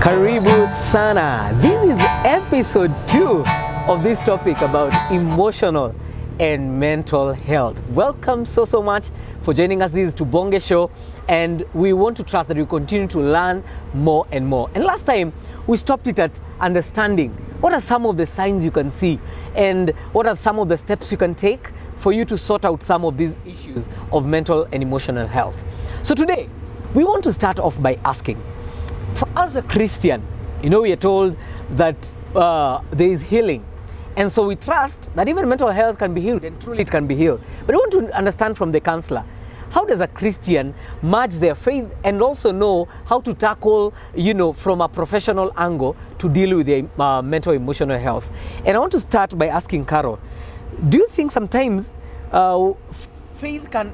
Karibu sana. This is episode 2 of this topic about emotional and mental health. Welcome so much for joining us. This is Tubonge show, and we want to trust that you continue to learn more and more. And last time we stopped it at understanding what are some of the signs you can see and what are some of the steps you can take for you to sort out some of these issues of mental and emotional health. So today we want to start off by asking, for us, a Christian, we are told that there is healing. And so we trust that even mental health can be healed, and truly it can be healed. But I want to understand from the counselor, how does a Christian merge their faith and also know how to tackle, from a professional angle to deal with their mental emotional health? And I want to start by asking Carol, do you think sometimes faith can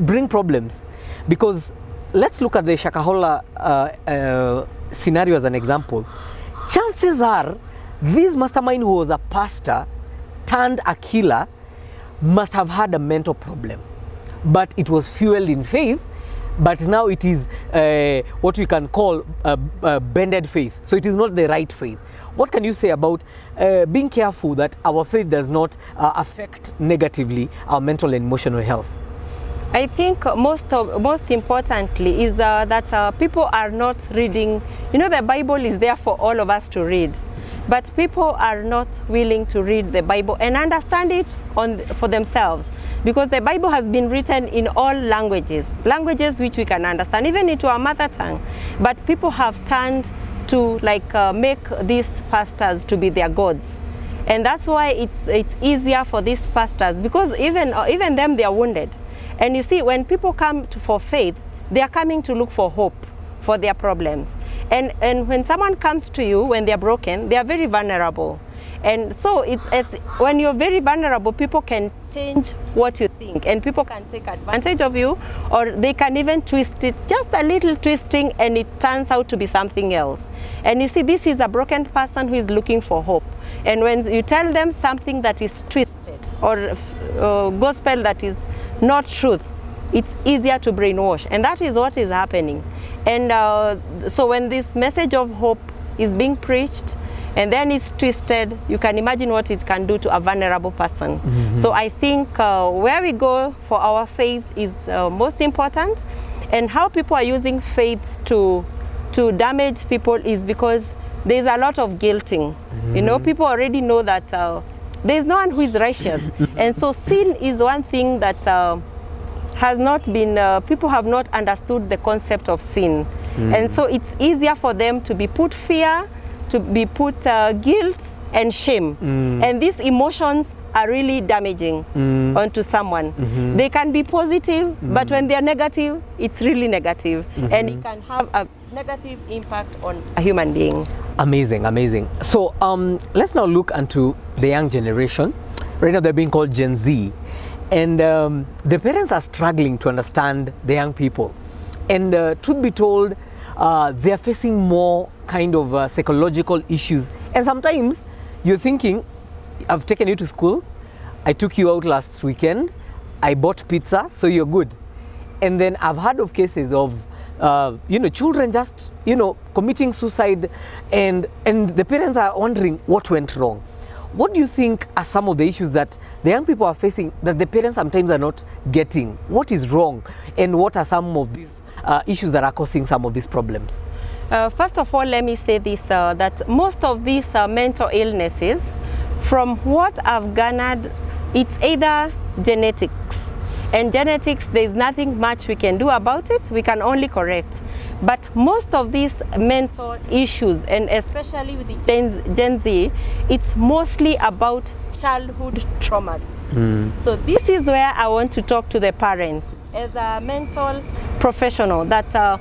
bring problems? Because let's look at the Shakahola scenario as an example. Chances are this mastermind, who was a pastor turned a killer, must have had a mental problem, but it was fueled in faith. But now it is what we can call bended faith. So it is not the right faith. What can you say about being careful that our faith does not affect negatively our mental and emotional health? I think most importantly is that people are not reading. The Bible is there for all of us to read, but people are not willing to read the Bible and understand it for themselves, because the Bible has been written in all languages which we can understand, even into our mother tongue. But people have turned to make these pastors to be their gods. And that's why it's easier for these pastors, because even them, they are wounded. And you see, when people come for faith, they are coming to look for hope for their problems. And when someone comes to you when they are broken, they are very vulnerable. And so it's when you're very vulnerable, people can change what you think, and people can take advantage of you, or they can even twist it, just a little twisting, and it turns out to be something else. And you see, this is a broken person who is looking for hope. And when you tell them something that is twisted or gospel that is not truth, it's easier to brainwash, and that is what is happening. And so when this message of hope is being preached and then it's twisted, you can imagine what it can do to a vulnerable person. Mm-hmm. So I think where we go for our faith is most important, and how people are using faith to damage people is because there's a lot of guilting. Mm-hmm. People already know that there's no one who is righteous. And so sin is one thing that has not been, people have not understood the concept of sin. And so it's easier for them to be put fear, to be put guilt and shame. And these emotions are really damaging onto someone. They can be positive, but when they are negative, it's really negative. And it can have a negative impact on a human being. Amazing. So let's now look into the young generation. Right now they're being called Gen Z, and the parents are struggling to understand the young people. And truth be told, they're facing more kind of psychological issues. And sometimes you're thinking, I've taken you to school, I took you out last weekend, I bought pizza, so you're good. And then I've heard of cases of children just committing suicide, and the parents are wondering what went wrong. What do you think are some of the issues that the young people are facing that the parents sometimes are not getting? What is wrong, and what are some of these issues that are causing some of these problems? First of all, let me say this, that most of these mental illnesses, from what I've garnered, it's either genetics. And genetics, there's nothing much we can do about it. We can only correct. But most of these mental issues, and especially with the Gen Z, it's mostly about childhood traumas. So this is where I want to talk to the parents as a mental professional, that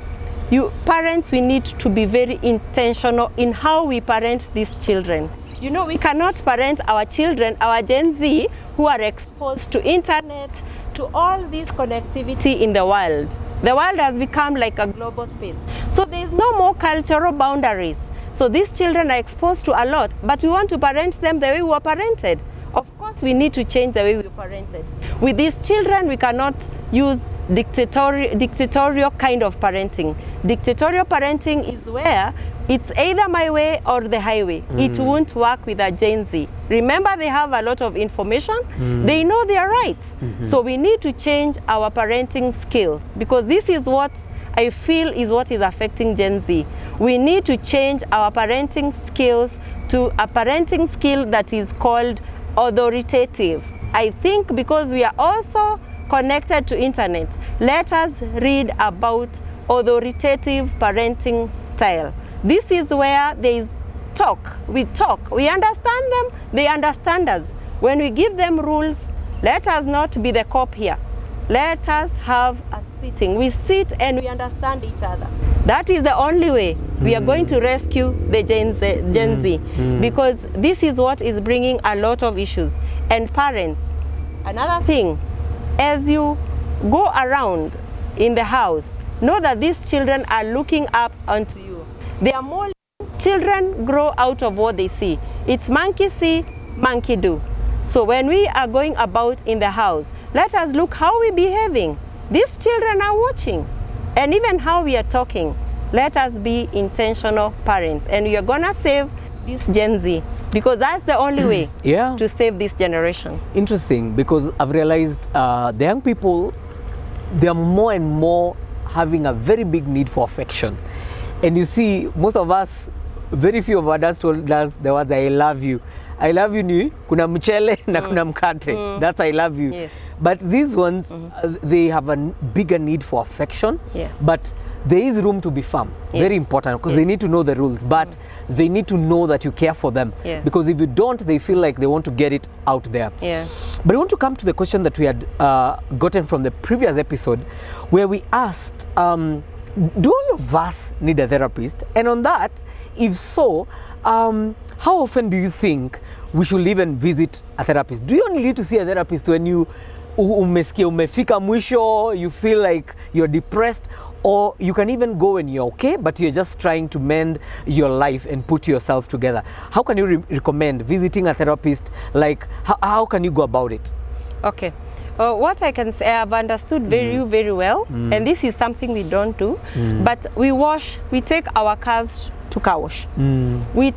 parents, we need to be very intentional in how we parent these children. We cannot parent our children, our Gen Z, who are exposed to internet, to all this connectivity in the world. The world has become like a global space. So there's no more cultural boundaries. So these children are exposed to a lot, but we want to parent them the way we were parented. Of course, we need to change the way we were parented. With these children, we cannot use dictatorial kind of parenting. Dictatorial parenting is where it's either my way or the highway. It won't work with a Gen Z. Remember, they have a lot of information. They know their rights. So we need to change our parenting skills, because this is what I feel is what is affecting Gen Z. We need to change our parenting skills to a parenting skill that is called authoritative. I think because we are also connected to internet, let us read about authoritative parenting style. This is where there is talk. We talk. We understand them. They understand us. When we give them rules, let us not be the cop here. Let us have a sitting. We sit and we understand each other. That is the only way we are going to rescue the Gen Z, because this is what is bringing a lot of issues. And parents, another thing, as you go around in the house, know that these children are looking up onto you. They are more, children grow out of what they see. It's monkey see, monkey do. So when we are going about in the house, let us look how we're behaving. These children are watching. And even how we are talking. Let us be intentional parents. And we are gonna save this Gen Z, because that's the only way to save this generation. Interesting, because I've realized the young people, they are more and more having a very big need for affection. And you see, most of us, very few of us told us the words, I love you. I love you ni kuna mchele na kuna mkate. That's I love you. Yes. But these ones, they have a bigger need for affection. Yes. But there is room to be firm. Very important, because they need to know the rules. But they need to know that you care for them. Yes. Because if you don't, they feel like they want to get it out there. Yeah. But I want to come to the question that we had gotten from the previous episode, where we asked, do all of us need a therapist? And on that, if so, how often do you think we should even visit a therapist? Do you only need to see a therapist when you umefika mwisho, you feel like you're depressed, or you can even go when you're okay, but you're just trying to mend your life and put yourself together? How can you recommend visiting a therapist? Like, how can you go about it? Okay. What I can say, I've understood very well, and this is something we don't do, but we take our cars to car wash. We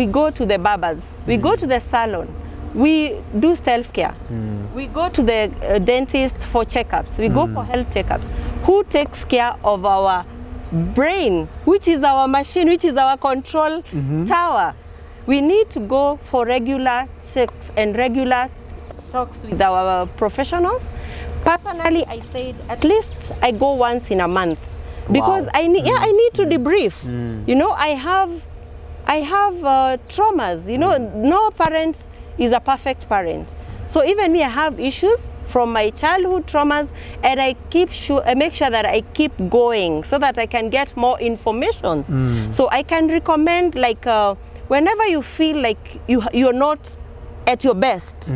go to the barbers, we go to the salon, we do self-care, we go to the dentist for checkups, we go for health checkups. Who takes care of our brain, which is our machine, which is our control tower? We need to go for regular checks and regular talks with our professionals. Personally, I said at least I go once in a month, because I need to debrief. You know, I have traumas. You know, no parent is a perfect parent. So even me, I have issues from my childhood traumas, and I make sure that I keep going so that I can get more information. So I can recommend, like, whenever you feel like you're not at your best,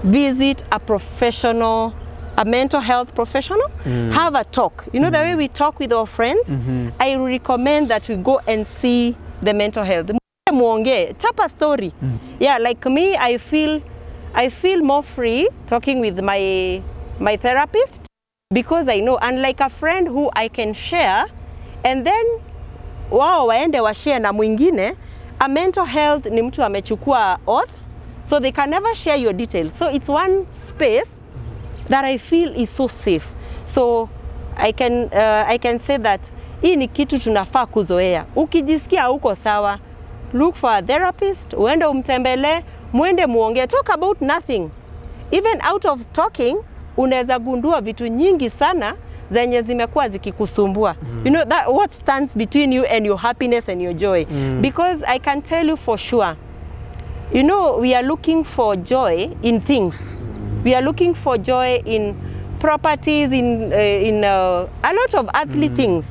visit a professional, a mental health professional, have a talk. You know, the way we talk with our friends, I recommend that we go and see the mental health. Tap a story. Yeah, like me, I feel more free talking with my therapist, because I know, unlike a friend who I can share, and then waende wa share na mwingine, a mental health ni mtu amechukua oath, so they can never share your details. So it's one space that I feel is so safe. So I can say that hii ni kitu tunafaa kuzoea. Ukijisikia uko sawa, look for a therapist, uende umtembele, muende muongee, talk about nothing. Even out of talking, unaweza gundua vitu nyingi sana zenye zimekuwa zikikusumbua. You know, that what stands between you and your happiness and your joy. Because I can tell you for sure, you know, we are looking for joy in things. We are looking for joy in properties, in a lot of earthly things.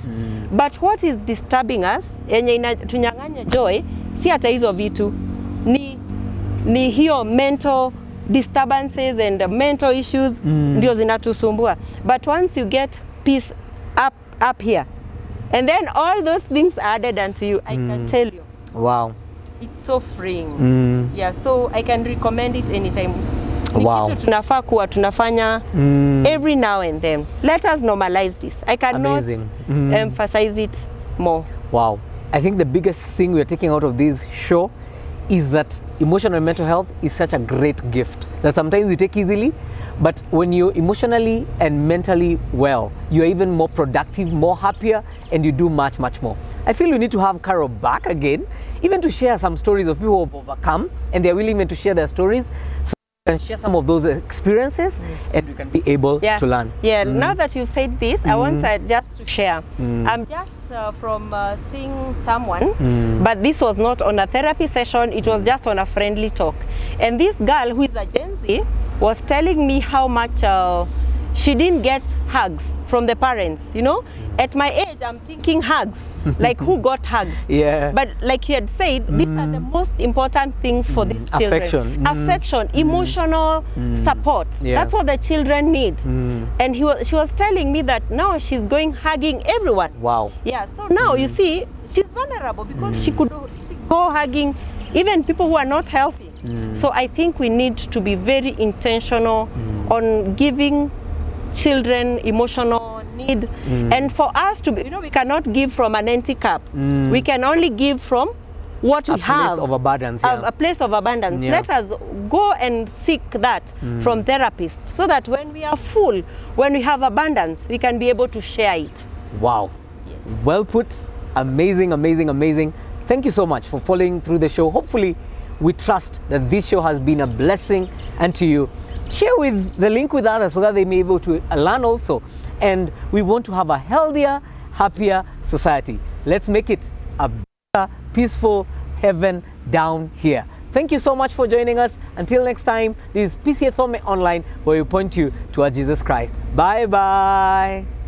But what is disturbing us, yenye inatunyang'anya joy, si hata hizo vitu, ni hiyo mental disturbances and mental issues ndio zinatusumbua. But once you get peace up here, and then all those things are added unto you, I can tell you. Wow. It's so freeing. Yeah, so I can recommend it anytime. Ni Wow. kitu tunafaa kuwa tunafanya every now and then. Let us normalize this. I cannot Amazing. emphasize it more. Wow. I think the biggest thing we're taking out of this show is that emotional and mental health is such a great gift that sometimes we take easily, but when you're emotionally and mentally well, you're even more productive, more happier, and you do much, much more. I feel we need to have Carol back again, even to share some stories of people who have overcome and they're willing to share their stories. So we can share some of those experiences and we can be able to learn. Yeah, now that you said this, I want just to share. I'm just from seeing someone, but this was not on a therapy session, it was just on a friendly talk. And this girl who is a Gen Z was telling me how much she didn't get hugs from the parents, you know. At my age, I'm thinking hugs, like who got hugs? Yeah. But like you had said, these are the most important things for these children. Affection. Affection, emotional support. Yeah. That's what the children need. And she was telling me that now she's going hugging everyone. Wow. Yeah, so now you see, she's vulnerable because she could go hugging even people who are not healthy. So I think we need to be very intentional on giving children emotional need, and for us to be, you know, we cannot give from an empty cup. We can only give from what we have. A place of abundance. A place of abundance. Yeah. Let us go and seek that from therapists, so that when we are full, when we have abundance, we can be able to share it. Wow. Yes. Well put. Amazing, amazing, amazing. Thank you so much for following through the show. Hopefully, we trust that this show has been a blessing unto you. Share with the link with others so that they may be able to learn also. And we want to have a healthier, happier society. Let's make it a better, peaceful heaven down here. Thank you so much for joining us. Until next time, this is PCA Thome Online, where we point you toward Jesus Christ. Bye-bye.